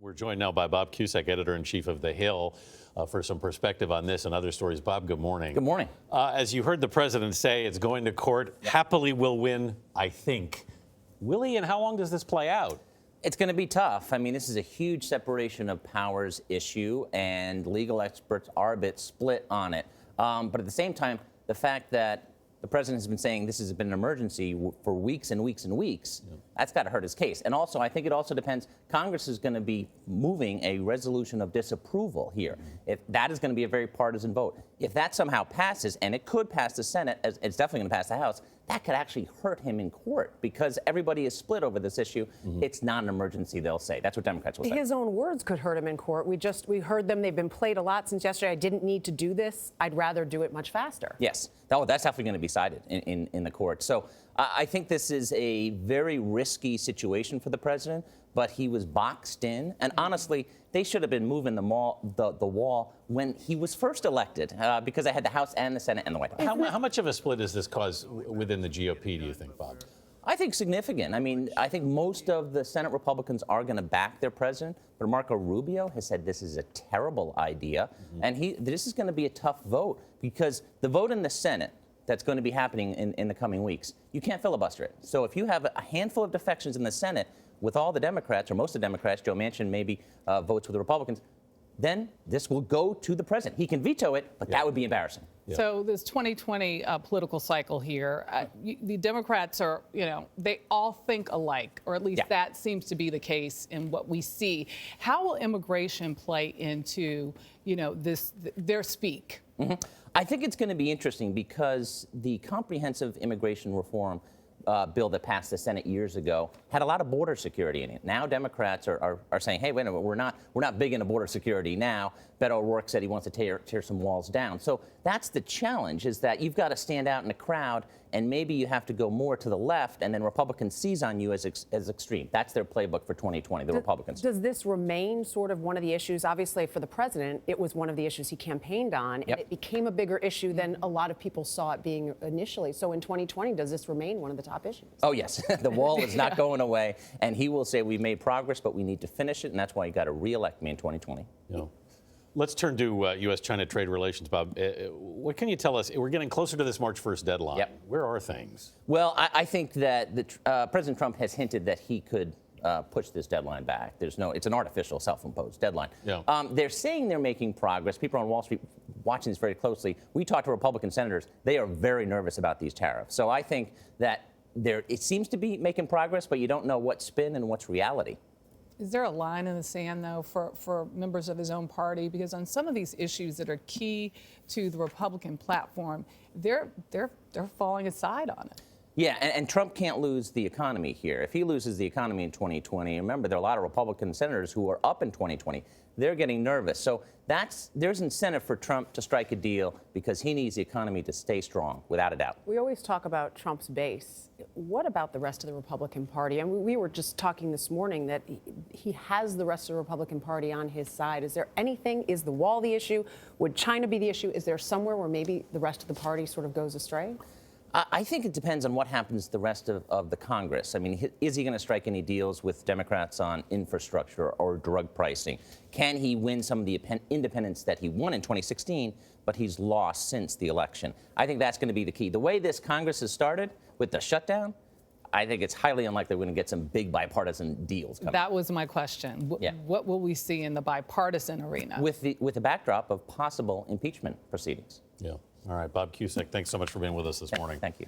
We're joined now by Bob Cusack, editor-in-chief of The Hill, for some perspective on this and other stories. Bob, good morning. Good morning. As you heard the president say, it's going to court. Happily will win, I think. Will he, and how long does this play out? It's going to be tough. I mean, this is a huge separation of powers issue, and legal experts are a bit split on it. But at the same time, the fact that the president has been saying this has been an emergency for weeks and weeks and weeks, that's got to hurt his case. And also, I think it also depends, Congress is going to be moving a resolution of disapproval here. If that is going to be a very partisan vote. If that somehow passes, and it could pass the Senate, as it's definitely going to pass the House, that could actually hurt him in court because everybody is split over this issue. It's not an emergency, they'll say. That's what Democrats will say. His own words could hurt him in court. We heard them. They've been played a lot since yesterday. I didn't need to do this. I'd rather do it much faster. Yes. That's definitely going to be cited in the court. So I think this is a very risky situation for the president, but he was boxed in. And honestly, they should have been moving the wall when he was first elected because I had the House and the Senate and the White House. How much of a split does this cause within the GOP, do you think, Bob? I think significant. I mean, I think most of the Senate Republicans are going to back their president, but Marco Rubio has said this is a terrible idea, and this is going to be a tough vote because the vote in the Senate that's going to be happening in the coming weeks, you can't filibuster it. So if you have a handful of defections in the Senate with all the Democrats, or most of the Democrats, Joe Manchin maybe votes with the Republicans, then this will go to the president. He can veto it, but that would be embarrassing. So this 2020 political cycle here, the Democrats are, they all think alike, or at least that seems to be the case in what we see. How will immigration play into, their speak? I think it's going to be interesting because the comprehensive immigration reform bill that passed the Senate years ago had a lot of border security in it. Now Democrats are saying, hey, wait a minute, we're not big into border security now. Beto O'Rourke said he wants to tear some walls down. So that's the challenge, is that you've got to stand out in a crowd, and maybe you have to go more to the left, and then Republicans seize on you as extreme. That's their playbook for 2020, the Republicans. Does this remain sort of one of the issues? Obviously, for the president, it was one of the issues he campaigned on, and it became a bigger issue than a lot of people saw it being initially. So in 2020, does this remain one of the top issues? Oh, yes. The wall is not going away, and he will say we've made progress, but we need to finish it, and that's why you got to re-elect me in 2020. Let's turn to U.S.-China trade relations, Bob. What can you tell us? We're getting closer to this March 1st deadline. Where are things? Well, I think that President Trump has hinted that he could push this deadline back. It's an artificial, self-imposed deadline. They're saying they're making progress. People on Wall Street watching this very closely. We talked to Republican senators. They are very nervous about these tariffs. So I think that it seems to be making progress, but you don't know what's spin and what's reality. Is there a line in the sand, though, for members of his own party? Because on some of these issues that are key to the Republican platform, they're falling aside on it. Yeah, and Trump can't lose the economy here. If he loses the economy in 2020, remember, there are a lot of Republican senators who are up in 2020. They're getting nervous. So there's incentive for Trump to strike a deal because he needs the economy to stay strong, without a doubt. We always talk about Trump's base. What about the rest of the Republican Party? I mean, we were just talking this morning that he has the rest of the Republican Party on his side. Is there anything? Is the wall the issue? Would China be the issue? Is there somewhere where maybe the rest of the party sort of goes astray? I think it depends on what happens to the rest of the Congress. I mean, is he going to strike any deals with Democrats on infrastructure or drug pricing? Can he win some of the independents that he won in 2016, but he's lost since the election? I think that's going to be the key. The way this Congress has started with the shutdown, I think it's highly unlikely we're going to get some big bipartisan deals coming. That was my question. What will we see in the bipartisan arena? With the backdrop of possible impeachment proceedings. All right, Bob Cusack, thanks so much for being with us this morning. Thank you.